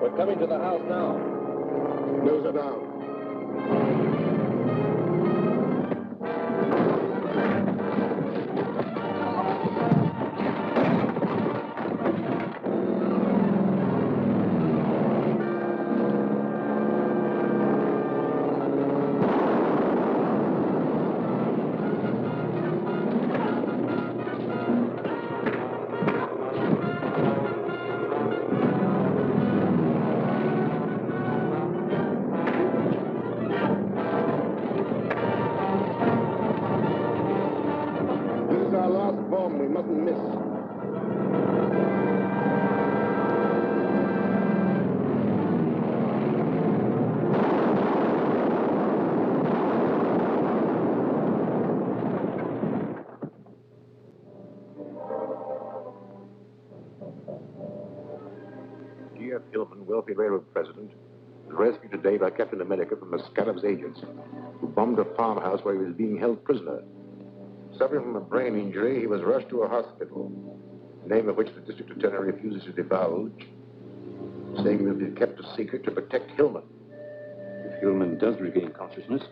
We're coming to the house now. Nose are down. We mustn't miss. G.F. Hillman, wealthy railroad president, was rescued today by Captain America from the Scarab's agents, who bombed a farmhouse where he was being held prisoner. Suffering from a brain injury, he was rushed to a hospital, the name of which the district attorney refuses to divulge, saying he will be kept a secret to protect Hillman. If Hillman does regain consciousness,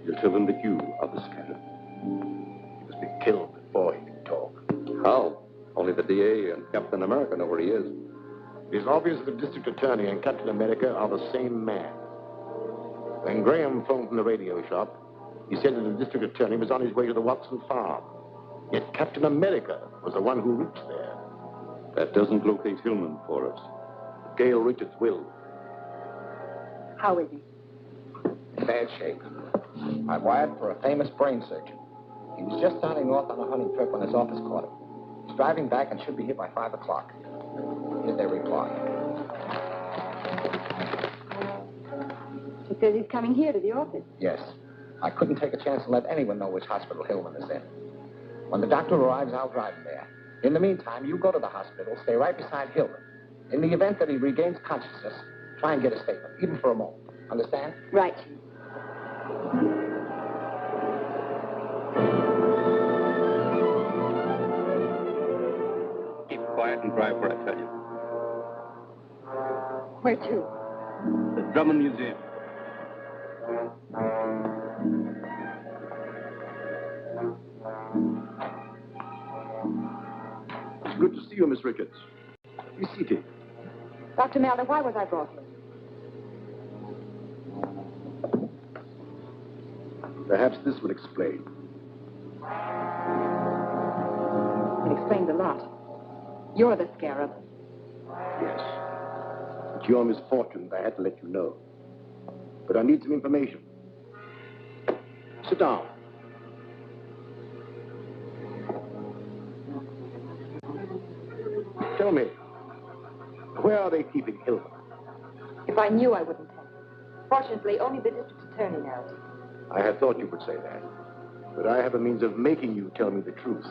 you'll tell him that you are the Scarab. He must be killed before he can talk. How? Only the DA and Captain America know where he is. It is obvious that the district attorney and Captain America are the same man. When Graham phoned from the radio shop, he said that the district attorney was on his way to the Watson farm. Yet Captain America was the one who reached there. That doesn't locate Hillman for us. Gail Richards will. How is he? Bad shape. I wired for a famous brain surgeon. He was just starting off on a hunting trip when his office caught him. He's driving back and should be here by 5 o'clock. Here's their reply. He says he's coming here to the office. Yes. I couldn't take a chance to let anyone know which hospital Hillman is in. When the doctor arrives, I'll drive him there. In the meantime, you go to the hospital, stay right beside Hillman. In the event that he regains consciousness, try and get a statement, even for a moment. Understand? Right. Keep quiet and drive where I tell you. Where to? The Drummond Museum. It's good to see you, Miss Richards. Be seated. Dr. Maldor, why was I brought here? Perhaps this will explain. It explains a lot. You're the Scarab. Yes. It's your misfortune that I had to let you know. But I need some information. Sit down. Tell me, where are they keeping Hillman? If I knew, I wouldn't tell you. Fortunately, only the district attorney knows. I had thought you would say that. But I have a means of making you tell me the truth.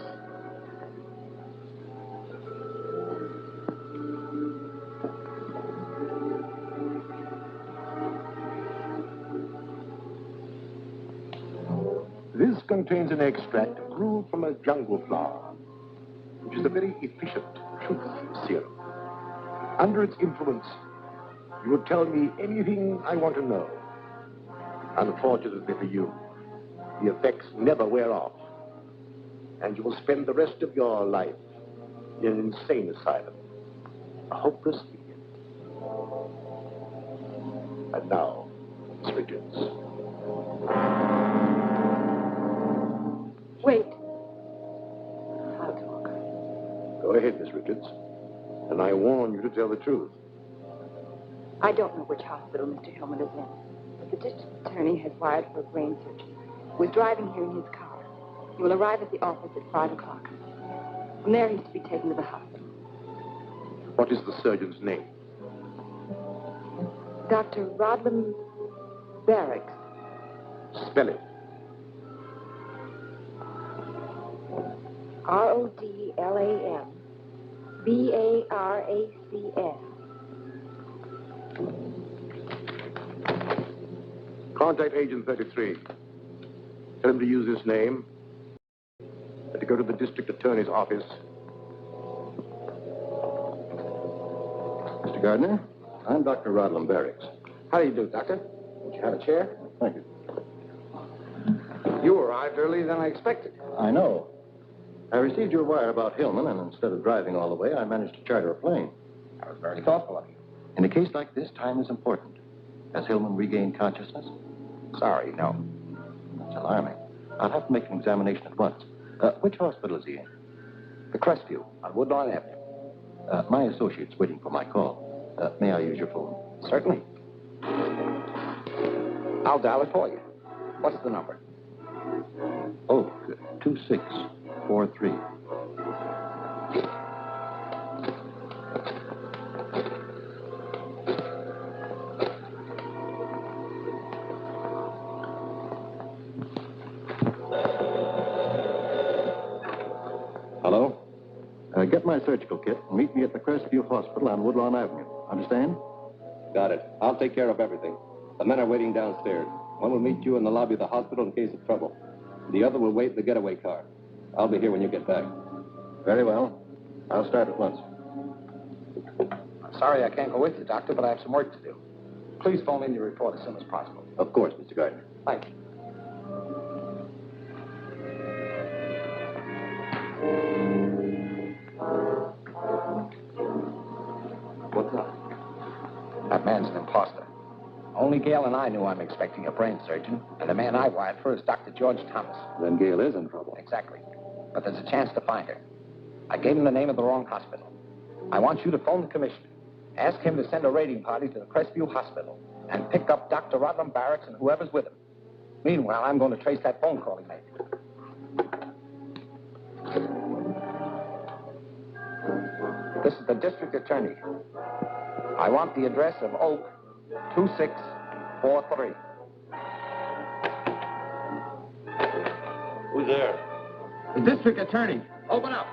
This contains an extract brewed from a jungle flower, which is a very efficient truth serum. Under its influence, you will tell me anything I want to know. Unfortunately for you, the effects never wear off, and you will spend the rest of your life in an insane asylum, a hopeless idiot. And now, Miss Richards. Wait. I'll talk. Go ahead, Miss Richards. And I warn you to tell the truth. I don't know which hospital Mr. Hillman is in, but the district attorney has wired for a brain surgeon who is driving here in his car. He will arrive at the office at 5 o'clock. From there, he's to be taken to the hospital. What is the surgeon's name? Dr. Rodlam Barracks. Spell it. Rodlam Baracks. Contact Agent 33. Tell him to use this name and to go to the district attorney's office. Mr. Gardner, I'm Dr. Rodlam Barracks. How do you do, Doctor? Would you have a chair? Thank you. You arrived earlier than I expected. I know. I received your wire about Hillman, and instead of driving all the way, I managed to charter a plane. That was very thoughtful of you. In a case like this, time is important. Has Hillman regained consciousness? Sorry, no. That's alarming. I'll have to make an examination at once. Which hospital is he in? The Crestview on Woodlawn Avenue. My associate's waiting for my call. May I use your phone? Certainly. I'll dial it for you. What's the number? Oh, 2643. Hello? Get my surgical kit and meet me at the Crestview Hospital on Woodlawn Avenue. Understand? Got it. I'll take care of everything. The men are waiting downstairs. One will meet you in the lobby of the hospital in case of trouble. The other will wait in the getaway car. I'll be here when you get back. Very well. I'll start at once. I'm sorry I can't go with you, Doctor, but I have some work to do. Please phone in your report as soon as possible. Of course, Mr. Gardner. Thank you. What's up? That man's an imposter. Only Gail and I knew I'm expecting a brain surgeon, and the man I wired for is Dr. George Thomas. Then Gail is in trouble. Exactly. But there's a chance to find her. I gave him the name of the wrong hospital. I want you to phone the commissioner. Ask him to send a raiding party to the Crestview Hospital and pick up Dr. Rodlam Barracks and whoever's with him. Meanwhile, I'm going to trace that phone call he made. This is the District Attorney. I want the address of Oak 2643. Who's there? The District Attorney. Open up.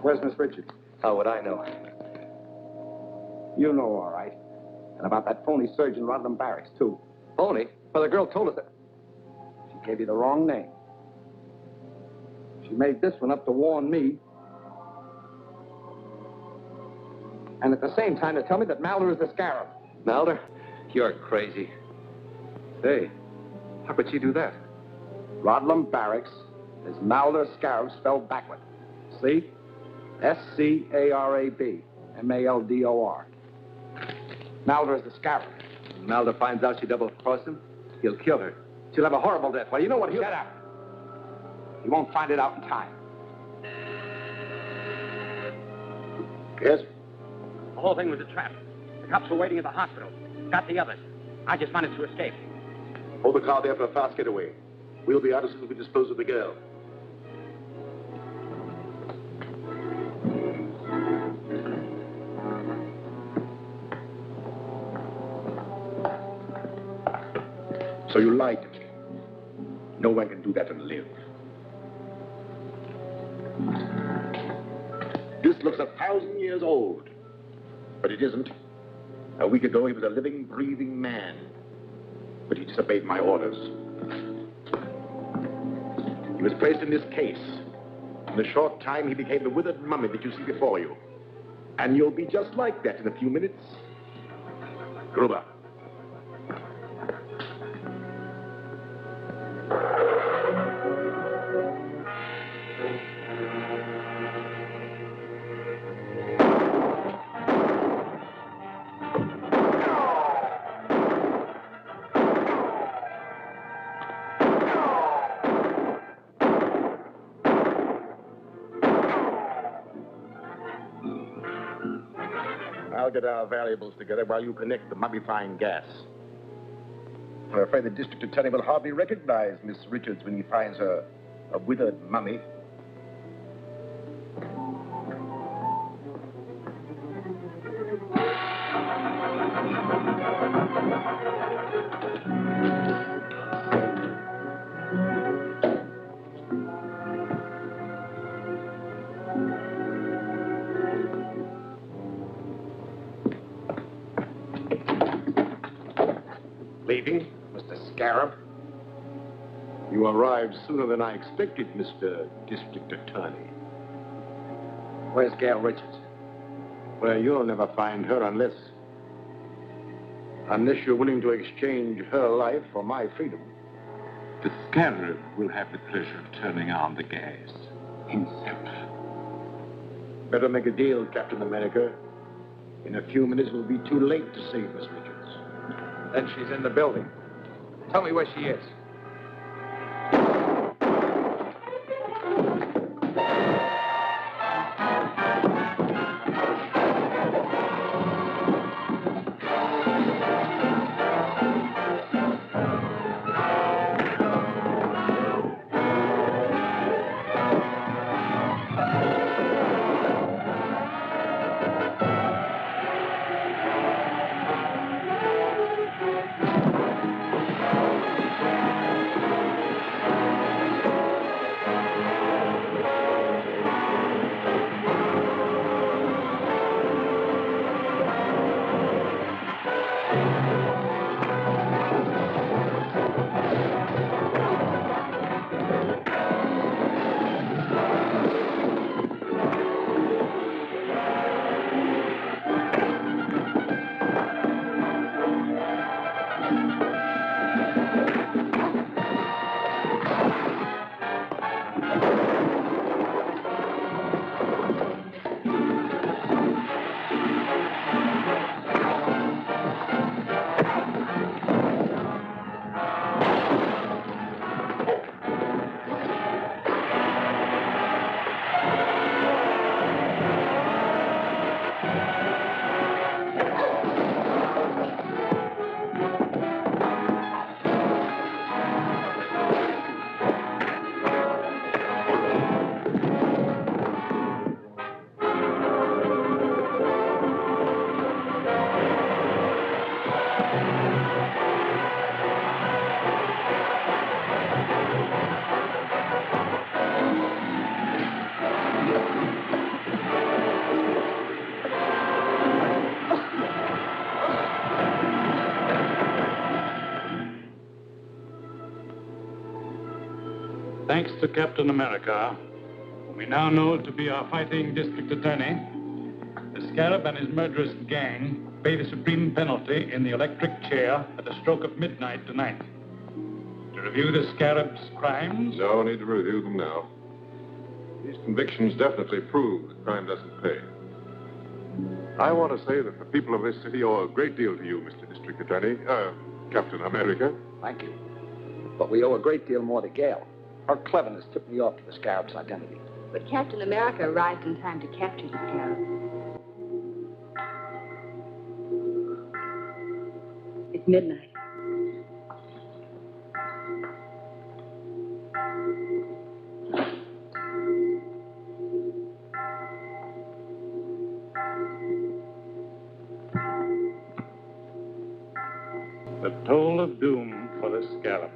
Where's Miss Richards? How would I know? You know, all right. And about that phony surgeon, Rodlam Barracks, too. Phony? Well, the girl told us that. She gave you the wrong name. She made this one up to warn me. And at the same time to tell me that Maldor is the Scarab. Maldor? You're crazy. Say, how could she do that? Rodlam Barracks is Maldor Scarab spelled backward. See? S-C-A-R-A-B. M-A-L-D-O-R. Maldor is the Scarab. When Maldor finds out she double-crossed him, he'll kill her. She'll have a horrible death. Well, you know what he'll... Shut up. You won't find it out in time. Yes? The whole thing was a trap. The cops were waiting at the hospital. Got the others. I just managed to escape. Hold the car there for a fast getaway. We'll be out as soon as we dispose of the girl. So you lied to me. No one can do that and live. This looks 1,000 years old. But it isn't. A week ago, he was a living, breathing man. But he disobeyed my orders. He was placed in this case. In a short time, he became the withered mummy that you see before you. And you'll be just like that in a few minutes. Gruber. I'll get our valuables together while you connect the mummifying gas. I'm afraid the district attorney will hardly recognize Miss Richards when he finds her A withered mummy. Leaving, Mr. Scarab? You arrived sooner than I expected, Mr. District Attorney. Where's Gail Richards? Well, you'll never find her unless you're willing to exchange her life for my freedom. The Scarab will have the pleasure of turning on the gas himself. Better make a deal, Captain America. In a few minutes, it will be too late to save Miss Richards. Then she's in the building. Tell me where she is. Thanks to Captain America, whom we now know to be our fighting district attorney, the Scarab and his murderous gang pay the supreme penalty in the electric chair at the stroke of midnight tonight. To review the Scarab's crimes... No need to review them now. These convictions definitely prove that crime doesn't pay. I want to say that the people of this city owe a great deal to you, Mr. District Attorney, Captain America. Thank you. But we owe a great deal more to Gail. Her cleverness tipped me off to the Scarab's identity. But Captain America arrived in time to capture the Scarab. It's midnight. The toll of doom for the Scarab.